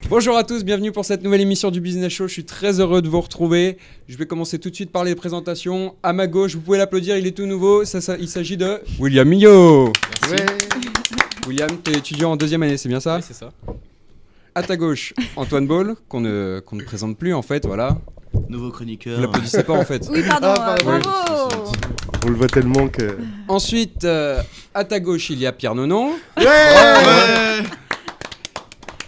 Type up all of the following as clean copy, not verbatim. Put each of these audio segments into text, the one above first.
Bonjour à tous, bienvenue pour cette nouvelle émission du Business Show. Je suis très heureux de vous retrouver. Je vais commencer tout de suite par les présentations. À ma gauche, vous pouvez l'applaudir, il est tout nouveau. Il s'agit de William Millot. Merci. William, tu es étudiant en deuxième année, c'est bien ça? Oui, c'est ça. À ta gauche, Antoine Ball, qu'on ne présente plus en fait, voilà. Nouveau chroniqueur. Vous l'applaudissez pas en fait. Oui, pardon, pardon. bravo. On le voit tellement que... Ensuite, à ta gauche, il y a Pierre Nonon. Ouais.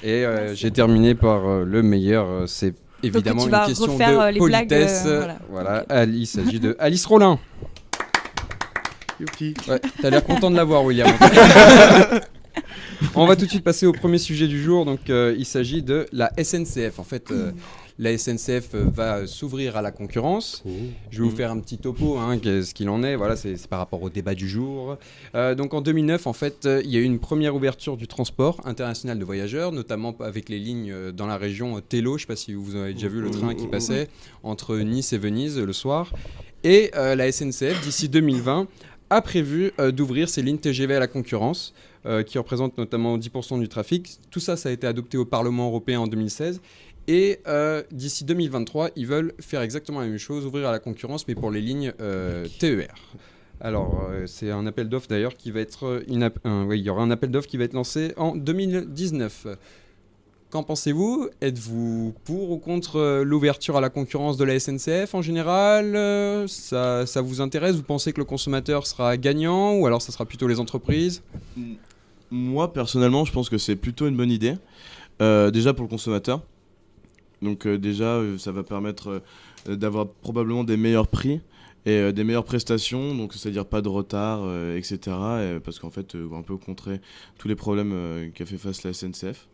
Et j'ai terminé par le meilleur, c'est évidemment tu une vas question refaire de les blagues, politesse. voilà. Ok. Il s'agit de Alice Rollin. Youpi. Ouais, t'as l'air content de l'avoir, William. On va tout de suite passer au premier sujet du jour. Donc, il s'agit de la SNCF. En fait, la SNCF va s'ouvrir à la concurrence. Je vais vous faire un petit topo, ce qu'il en est. Voilà, c'est par rapport au débat du jour. Donc, en 2009, en fait, il y a eu une première ouverture du transport international de voyageurs, notamment avec les lignes dans la région Tello. Je ne sais pas si vous avez déjà vu le train qui passait entre Nice et Venise le soir. Et la SNCF, d'ici 2020, a prévu d'ouvrir ces lignes TGV à la concurrence, qui représentent notamment 10% du trafic. Tout ça, ça a été adopté au Parlement européen en 2016. Et d'ici 2023, ils veulent faire exactement la même chose, ouvrir à la concurrence, mais pour les lignes TER. Alors, c'est un appel d'offres d'ailleurs qui va être... il y aura un appel d'offres qui va être lancé en 2019. Qu'en pensez-vous? Êtes-vous pour ou contre l'ouverture à la concurrence de la SNCF en général? Ça vous intéresse? Vous pensez que le consommateur sera gagnant ou alors ça sera plutôt les entreprises? Moi, personnellement, je pense que c'est plutôt une bonne idée. Déjà pour le consommateur. Donc ça va permettre d'avoir probablement des meilleurs prix et des meilleures prestations, donc c'est-à-dire pas de retard, etc. Parce qu'en fait, on va un peu contrer tous les problèmes qu'a fait face la SNCF.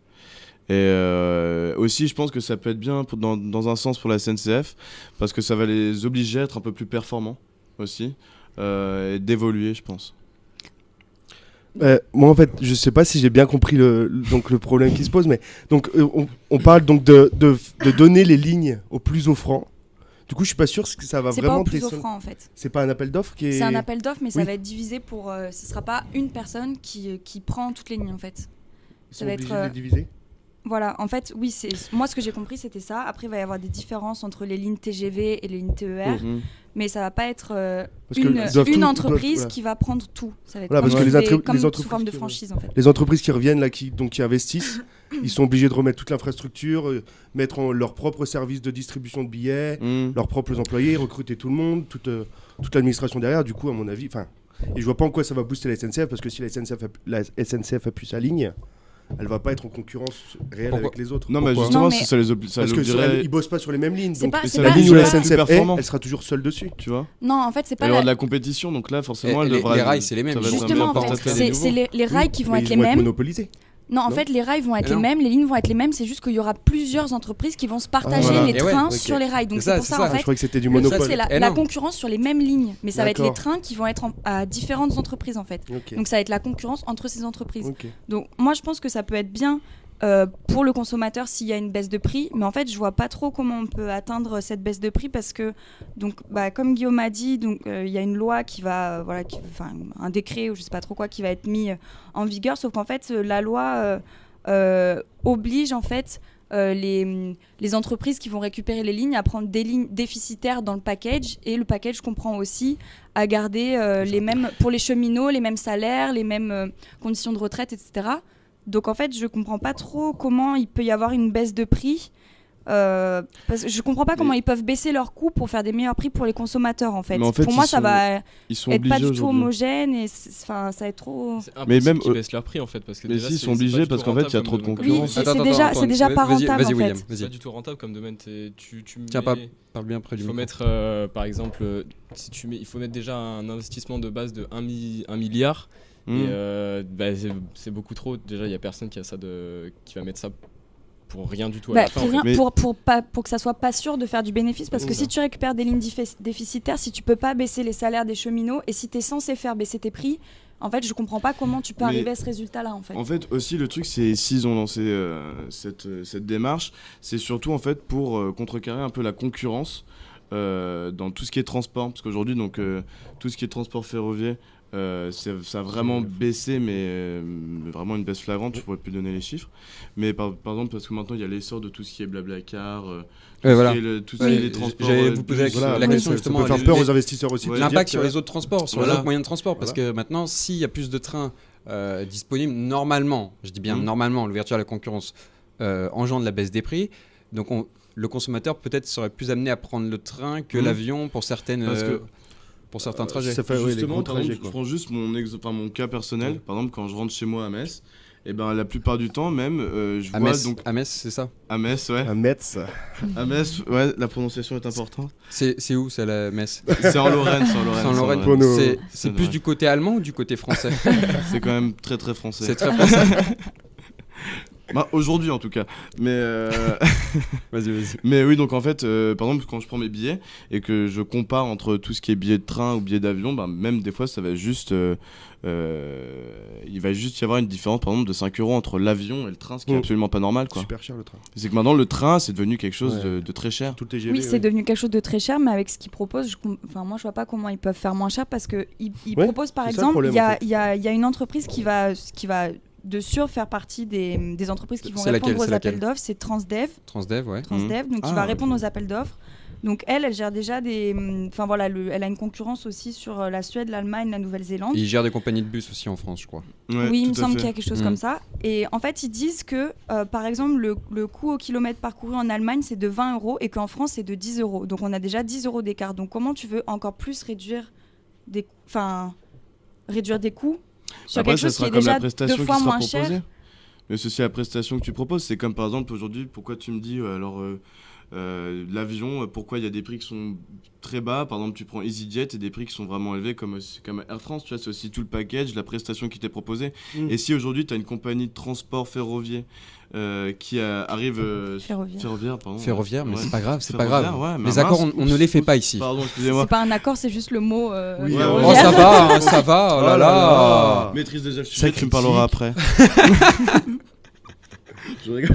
Et aussi, je pense que ça peut être bien dans un sens pour la SNCF, parce que ça va les obliger à être un peu plus performants aussi, et d'évoluer, je pense. Moi en fait je sais pas si j'ai bien compris le problème qui se pose, mais donc on parle donc de donner les lignes aux plus offrants. Du coup je suis pas sûr que ça va C'est vraiment pas au plus offrant en fait. C'est pas un appel d'offres qui est... C'est un appel d'offres, mais ça Oui. va être divisé pour. Ce sera pas une personne qui prend toutes les lignes en fait. Ils Ça sont va obligés être, de les diviser. Voilà, en fait, oui, moi ce que j'ai compris c'était ça. Après, il va y avoir des différences entre les lignes TGV et les lignes TER, mais ça va pas être Parce que ils doivent une tout- entreprise voilà. qui va prendre tout. Ça va être Voilà, parce comme que comme les sous entreprises forme de qui- franchise en fait. Les entreprises qui reviennent là, qui investissent, ils sont obligés de remettre toute l'infrastructure, mettre leur propre service de distribution de billets, leurs propres employés, recruter tout le monde, toute l'administration derrière. Du coup, à mon avis, et je vois pas en quoi ça va booster la SNCF, parce que si la SNCF appuie sa ligne, elle va pas être en concurrence réelle Pourquoi avec les autres. Non, mais Pourquoi justement, Non, mais- si ça les Parce que obligerait, ils bossent pas sur les mêmes lignes. C'est Donc pas- et c'est ça la pas- les ligne où la obligerait à être plus SNCF est, performant, elle sera toujours seule dessus. tu vois. Non, en fait, c'est Il va pas y avoir la- de la compétition, donc là, forcément, elle les devra... rails, c'est les mêmes. ça va être un Justement, en porte-à-faux fait, des c'est nouveaux. les rails qui vont Mais être ils les vont être mêmes. monopolisés. Non, en Non. fait, les rails vont être Eh les non. mêmes, les lignes vont être les mêmes, c'est juste qu'il y aura plusieurs entreprises qui vont se partager voilà. les Et ouais, trains ok. sur les rails. Donc C'est ça, c'est pour c'est ça, ça. en Ah, je fait, croyais que c'était du le truc, monopole. c'est Eh la non. concurrence sur les mêmes lignes. Mais ça va être les D'accord. trains qui vont être à différentes entreprises, en fait. Ok. Donc ça va être la concurrence entre ces entreprises. Ok. Donc moi, je pense que ça peut être bien pour le consommateur s'il y a une baisse de prix. Mais en fait, je vois pas trop comment on peut atteindre cette baisse de prix parce que, donc, comme Guillaume a dit, il y a une loi qui va, un décret ou je sais pas trop quoi qui va être mis en vigueur. Sauf qu'en fait, la loi oblige en fait les entreprises qui vont récupérer les lignes à prendre des lignes déficitaires dans le package, et le package comprend aussi à garder les mêmes pour les cheminots, les mêmes salaires, les mêmes conditions de retraite, etc. Donc en fait, je comprends pas trop comment il peut y avoir une baisse de prix. Parce que je comprends pas comment ils peuvent baisser leurs coûts pour faire des meilleurs prix pour les consommateurs en fait. Mais en fait, Pour moi, ça va Ils sont être pas obligés du tout aujourd'hui. homogène et ça va être trop. C'est impossible Mais même qu'ils eux- baissent leur prix en fait parce que Mais déjà, si, ils c'est- sont c'est pas obligés du tout parce qu'en fait, il y a rentable trop de comme domaine. Oui, concurrence. c'est déjà pas rentable Vas-y, en William, fait. vas-y. C'est pas du tout rentable comme domaine. Tu Tiens, mets- parle bien près du il faut micro. mettre par exemple il faut mettre déjà un investissement de base de 1 milliard et c'est beaucoup trop. Déjà, il y a personne qui va mettre ça pour rien du tout à la fin. Pour, en fait. rien, Mais- pour que ça soit pas sûr de faire du bénéfice, parce que si tu récupères des lignes déficitaires, si tu peux pas baisser les salaires des cheminots et si tu es censé faire baisser tes prix, en fait, je comprends pas comment tu peux Mais- arriver à ce résultat-là en fait. En fait, aussi, le truc, c'est s'ils ont lancé cette démarche, c'est surtout en fait pour contrecarrer un peu la concurrence dans tout ce qui est transport. Parce qu'aujourd'hui, donc, tout ce qui est transport ferroviaire ça a vraiment baissé, mais vraiment une baisse flagrante, je pourrais plus donner les chiffres. Mais par exemple, parce que maintenant il y a l'essor de tout ce qui est Blablacar, voilà. tout ce qui est les transports. J'allais vous poser la question justement. Ça peut faire peur aux investisseurs aussi. L'impact sur les autres transports, sur les Voilà. autres moyens de transport. Parce que maintenant, s'il y a plus de trains disponibles, normalement, je dis bien normalement, l'ouverture à la concurrence engendre la baisse des prix. Donc le consommateur peut-être serait plus amené à prendre le train que l'avion pour certaines. Pour certains trajets. Ça fait les Justement, gros par trajets, exemple, quoi. je prends juste mon cas personnel. Par exemple, quand je rentre chez moi à Metz, et ben la plupart du temps même, je À vois Metz, donc à Metz, c'est ça. à Metz, ouais. À Metz. À Metz, ouais, la prononciation est importante. C'est où, c'est la Metz? C'est en Lorraine, C'est en Lorraine. Pour nos- C'est plus du côté allemand ou du côté français? C'est quand même très très français. C'est très français. Bah, aujourd'hui en tout cas. Mais Vas-y. Mais oui, donc en fait, par exemple, quand je prends mes billets et que je compare entre tout ce qui est billets de train ou billets d'avion, bah, même des fois, ça va juste. Il va juste y avoir une différence, par exemple, de 5 € entre l'avion et le train, ce qui est absolument pas normal, quoi. Super cher le train. C'est que maintenant, le train, c'est devenu quelque chose de très cher. Tout le TGV. Oui, c'est devenu quelque chose de très cher, mais avec ce qu'ils proposent, moi je vois pas comment ils peuvent faire moins cher parce qu'ils Ouais, proposent par c'est ça le exemple, problème, il y, en a- fait. il y a une entreprise qui va de sûr faire partie des entreprises qui vont C'est répondre laquelle, aux c'est appels laquelle d'offres, c'est Transdev, Transdev, ouais. donc qui Ah, va répondre ok. aux appels d'offres. Donc elle gère déjà enfin voilà, elle a une concurrence aussi sur la Suède, l'Allemagne, la Nouvelle-Zélande. Ils gèrent des compagnies de bus aussi en France, je crois. Ouais, Oui, il me tout à semble fait. qu'il y a quelque chose comme ça. Et en fait, ils disent que, par exemple, le coût au kilomètre parcouru en Allemagne, c'est de 20 € et qu'en France, c'est de 10 €. Donc, on a déjà 10 € d'écart. Donc, comment tu veux encore plus réduire des coûts sur Après, quelque ça chose qui sera est comme déjà la 2 prestation fois qui sera moins cher? proposée. Mais c'est aussi la prestation que tu proposes. C'est comme par exemple aujourd'hui, pourquoi tu me dis l'avion, pourquoi il y a des prix qui sont très bas. Par exemple, tu prends EasyJet et des prix qui sont vraiment élevés comme Air France. Tu vois, c'est aussi tout le package, la prestation qui t'est proposée. Et si aujourd'hui tu as une compagnie de transport ferroviaire qui arrive Ferroviaire, mais Ouais. c'est pas grave, c'est pas Ferroviaire, grave. ouais, mais Les accords, mince, on ne les fait pas ici. Pardon, excusez-moi. C'est pas un accord, c'est juste le mot. Oui, Ouais, Oh, ouais. ça va, ça va, oh là là. Maîtrise déjà le Ça sujet, tu me parleras après. Je rigole.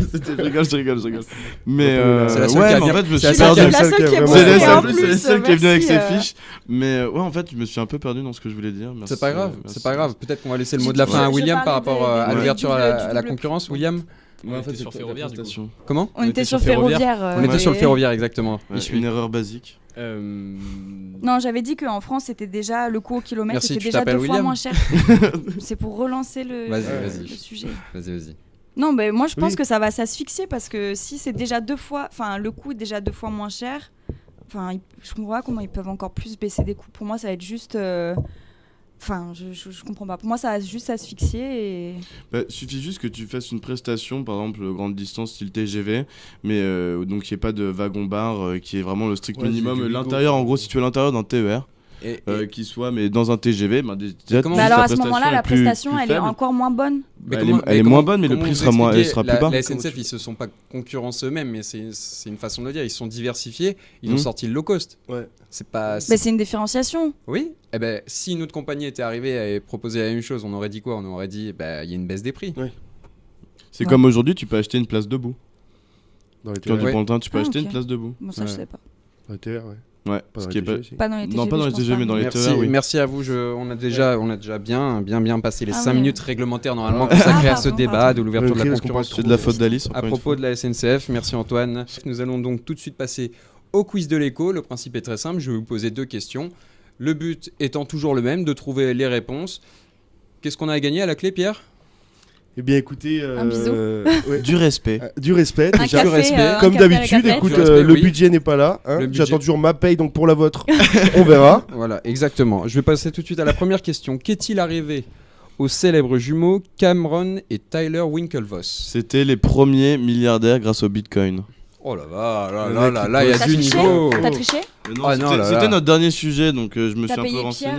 Mais C'est la seule ouais, qui a mais en bien- fait, je me c'est suis la seule perdu. qui a- la seule qui est vraiment- C'est bossée la en seule- plus. c'est celle qui est venue avec ses merci, fiches. Mais ouais, en fait, je me suis un peu perdu dans ce que je voulais dire. Merci, C'est pas grave, merci. c'est pas grave. Peut-être qu'on va laisser le mot Je- de la fin à je William par parlais rapport à des l'ouverture à double- à la double concurrence. prix. William, On était sur Ferroviaire, du coup. comment? On était sur Ferroviaire. On était et- sur le ferroviaire, exactement. Ouais, Il suit. une erreur basique. Non, j'avais dit qu'en France, c'était déjà le coût au kilomètre Merci, était tu déjà 2 t'appelles fois William moins cher. C'est pour relancer le Vas-y. sujet. Vas-y. Non, mais moi je pense Oui. que ça va s'asphyxier parce que si c'est déjà 2 fois, enfin le coût est déjà 2 fois moins cher, enfin je comprends pas comment ils peuvent encore plus baisser des coûts. Pour moi, ça va être juste, enfin je comprends pas. Pour moi, ça va juste s'asphyxier et Suffit juste que tu fasses une prestation, par exemple, grande distance style TGV, mais donc il n'y ait pas de wagon-bar qui est vraiment le strict Ouais, minimum. c'est du L'intérieur, Wigo. en gros, si tu es à l'intérieur d'un TER, Et qui soit, mais dans un TGV, déjà, comment- mais juste alors la à ce moment-là, la prestation est prestation, plus elle est faible. encore moins bonne. Bah, elle est moins bonne, mais le prix sera plus bas. La SNCF, ils se sont pas concurrencés eux-mêmes, mais c'est une façon de le dire. Ils sont diversifiés. Ils ont sorti le low cost. Ouais. C'est pas. Mais c'est une différenciation. Oui. Eh ben, si une autre compagnie était arrivée et proposait la même chose, on aurait dit quoi? On aurait dit, il y a une baisse des prix. C'est comme aujourd'hui, tu peux acheter une place debout. Dans les Quand TR, tu Ouais. prends le train, tu peux Ah, acheter ok. une place debout. Bon, ça je Ouais. sais pas. dans les TR, ouais. Ouais, Pas ce dans qui est les pas. TGV, si. Pas dans les TGV. Non, pas dans les je pense TGV, mais dans les Merci, TER, oui. merci à vous. On a déjà bien passé les Ah 5 ouais. minutes réglementaires normalement Ah, consacrées à pardon, ce débat pardon. de l'ouverture de la Écris, parce qu'on concurrence. parle C'est de la faute d'Alice. À encore une propos fois. de la SNCF, merci Antoine. Nous allons donc tout de suite passer au quiz de l'écho. Le principe est très simple, je vais vous poser 2 questions. Le but étant toujours le même, de trouver les réponses. Qu'est-ce qu'on a à gagner à la clé, Pierre? Eh bien, écoutez. Un bisou. Ouais. Du respect. Du respect, Un déjà. café, respect. un Comme café à la d'habitude, cafette. écoute, Du respect, le oui. budget n'est pas là. hein. Le budget. J'attends toujours ma paye, donc pour la vôtre, on verra. Voilà, exactement. Je vais passer tout de suite à la première question. Qu'est-il arrivé aux célèbres jumeaux Cameron et Tyler Winklevoss? C'était les premiers milliardaires grâce au Bitcoin. Oh là là, Le là mec là qui là, il y a T'as du triché niveau. T'as triché Ah non, là, là. C'était notre dernier sujet, donc je me T'as suis un peu payé renseigné.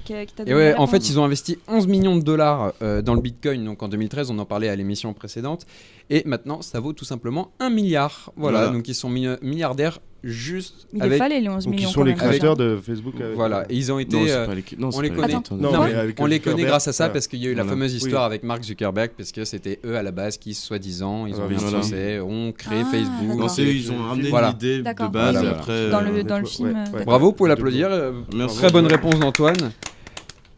Pierre qui t'a Et donné ouais, la en fait, réponse ils ont investi 11 millions de dollars dans le Bitcoin, donc en 2013, on en parlait à l'émission précédente. Et maintenant, ça vaut tout simplement 1 milliard. Voilà, donc ils sont milliardaires juste Il avec... fallait les 11 Donc, millions. ils sont quand les même. créateurs de Facebook. Voilà, et ils ont été... Non, c'est pas l'équipe. Non, on c'est les pas connaît. l'équipe. Attends. Non, Non, mais avec on les Zuckerberg, connaît grâce à ça voilà. parce qu'il y a eu la Voilà. fameuse histoire Oui. avec Mark Zuckerberg parce que c'était eux à la base qui, soi-disant, ils ont Voilà. investissé, ont créé Ah, Facebook. Non, d'accord. c'est eux, ils ont ramené Voilà. l'idée de D'accord. base Voilà. et après. Dans le Ouais, film. ouais. d'accord. Bravo, vous pouvez l'applaudir. Merci. Très bonne réponse d'Antoine.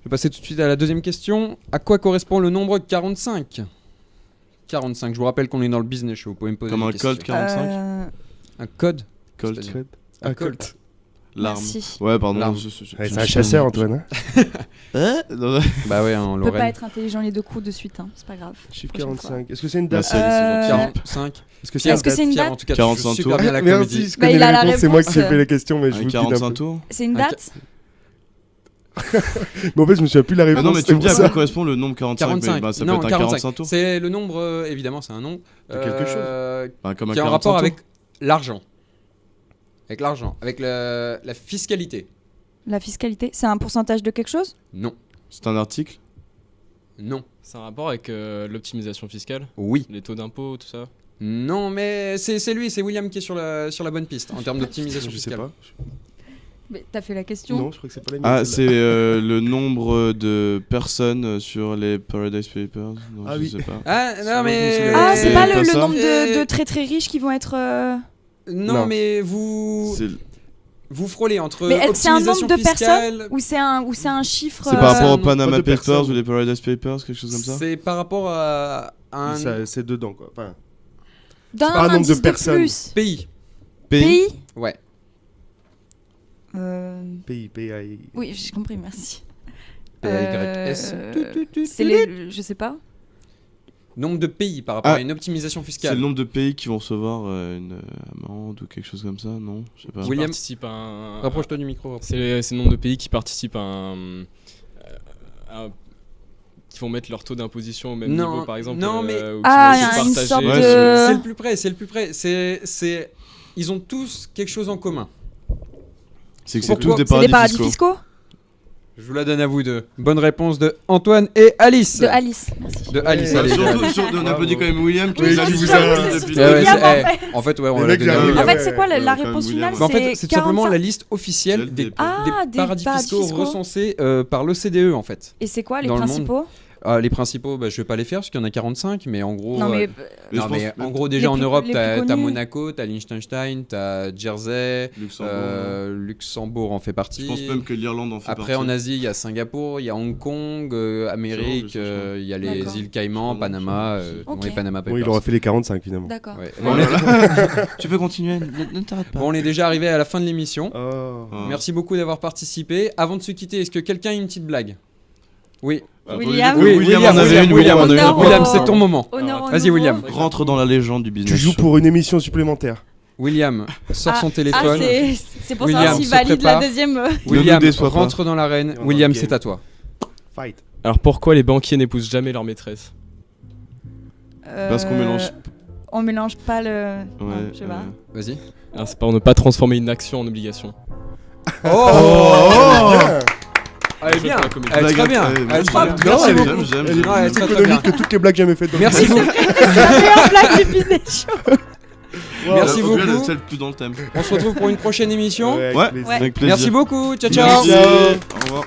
vais passer tout de suite à la deuxième question. À quoi correspond le nombre 45 ? 45, je vous rappelle qu'on est dans le business show, vous pouvez me poser Comme des un questions. Colt 45. Un code ? Colt. C'est-à-dire Un Colt. L'arme. Merci. Ouais, pardon. L'arme. Ouais, c'est un chasseur, Antoine. Non, Bah ouais, en On peut pas Lorraine. être intelligent les deux coups de suite, hein. C'est pas grave. Chiffre Prochaine 45. Est-ce que c'est une date Merci, c'est gentil. 45. Est-ce que Est-ce que c'est une Pierre, date en tout cas, tu 45 joues super tours. bien la Merci, comédie. je Bah, connais il a la la réponse, c'est moi qui réponse. ai fait les questions, mais je Un vous le dis d'un 45 peu. tours. C'est une Un date Mais en fait, je me souviens plus de la Ah réponse. non, mais c'est tu me pour dis à ça. quoi correspond le nombre 45, 45. mais bah, ça Non, peut être un 45. 45 tours. C'est le nombre, évidemment, c'est un nom. De quelque Bah, comme un Qui est en 45 rapport tours. avec l'argent. Avec l'argent. Avec la fiscalité. La fiscalité, c'est un pourcentage de quelque chose? Non. C'est un article. Non. C'est un rapport avec l'optimisation fiscale, Oui. les taux d'impôt, tout ça. Non, mais c'est lui, c'est William qui est sur la bonne piste en termes d'optimisation Je sais fiscale. pas. Mais t'as fait la question. Non, je crois que c'est pas la mienne. Ah, celle-là. c'est le nombre de personnes sur les Paradise Papers. Non, Ah je oui. sais pas. Ah, C'est non, vrai, mais. je me souviens. Ah, c'est pas pas le ça. nombre de très très riches qui vont être. Non, Non. mais vous frôlez entre Mais c'est un optimisation nombre de fiscale. Ou c'est un chiffre. C'est par c'est rapport un aux nombre Panama de Papers personnes. ou les Paradise Papers, quelque chose comme ça. C'est par rapport à un C'est dedans, quoi. Enfin, D'un pas un nombre de indice personnes. plus. pays. Pays. Ouais. pays. Oui, j'ai compris, merci. PAYS. C'est les. Je sais pas. Nombre de pays par rapport Ah. à une optimisation C'est fiscale. le nombre de pays qui vont recevoir une amende ou quelque chose comme ça, non? Je sais pas. Oui. William. Participe à un. Rapproche-toi du micro. C'est le nombre de pays qui participent qui vont mettre leur taux d'imposition au même Non, niveau, par exemple. non, mais- ou qui Ah, vont il y a se une partager. sorte Ouais, de. C'est le plus près, c'est le plus près. Ils ont tous quelque chose en commun. C'est que c'est Pourquoi tous des C'est des paradis paradis fiscaux. fiscaux. Je vous la donne à vous deux. Bonne réponse de Antoine et Alice. De Alice. Merci. De Alice, Ouais, allez. On Bravo. applaudit quand même William qui Oui, nous a je dit vous vous avoue, avez c'est depuis Ouais, ouais, William, c'est- en fait. en fait, ouais, on Le l'a mec, donné à j'arrive. William. En fait, c'est quoi la Ouais, réponse comme finale? William. Mais en fait, c'est tout simplement 45. la liste officielle Celle des, des- Ah, des paradis fiscaux fiscaux. recensés par l'OCDE en fait. Et c'est quoi les Dans le monde. principaux? Les principaux, je vais pas les faire parce qu'il y en a 45, mais en gros. Non, mais. Mais non, je mais pense en gros, déjà en plus- Europe, les t'as plus t'as connus. Monaco, t'as Liechtenstein, t'as Jersey, Luxembourg en fait partie. Je pense même que l'Irlande en fait Après, partie. en Asie, il y a Singapour, il y a Hong Kong, Amérique, C'est bon, il y a les D'accord. îles Caïmans, C'est bon, Panama, c'est bon, Ok. les Panama Bon, Papers. il aura fait les 45 finalement. D'accord. Ouais. Oh Bon, là là. Tu peux continuer, ne t'arrête pas. bon, on est déjà arrivé à la fin de l'émission. Oh. Ah. Merci beaucoup d'avoir participé. Avant de se quitter, est-ce que quelqu'un a une petite blague? Oui. Ah, William. oui, William en avait une. William, en avait une. Honneur William, au- c'est ton moment. Honneur au Vas-y, nouveau. William. Rentre dans la légende du business. Tu joues show. pour une émission supplémentaire. William sort son téléphone. C'est pour William savoir s'il se valide la prépare. deuxième. William Ne nous déçois pas. rentre dans l'arène. On va William, au game. c'est à toi. Fight. Alors pourquoi les banquiers n'épousent jamais leur maîtresse? Parce qu'on mélange. On mélange pas le. Non, Ouais, je sais pas. Vas-y. Alors c'est pour ne pas transformer une action en obligation. Oh, Elle est Bien bien. joué pour la comédie. Elle est très Blague, bien. ouais, Elle est merci. très bien. Non, Merci elle est- beaucoup. J'aime, Ouais, j'aime. très, Plus très économique bien. que toutes les blagues jamais faites. dans Merci le- beaucoup. C'est la meilleure blague du business show. Merci En tout cas, beaucoup. celle plus dans le thème. On se retrouve pour une prochaine émission. Ouais, Ouais. avec plaisir. Avec plaisir. Merci beaucoup. Ciao, ciao. Merci. Au revoir.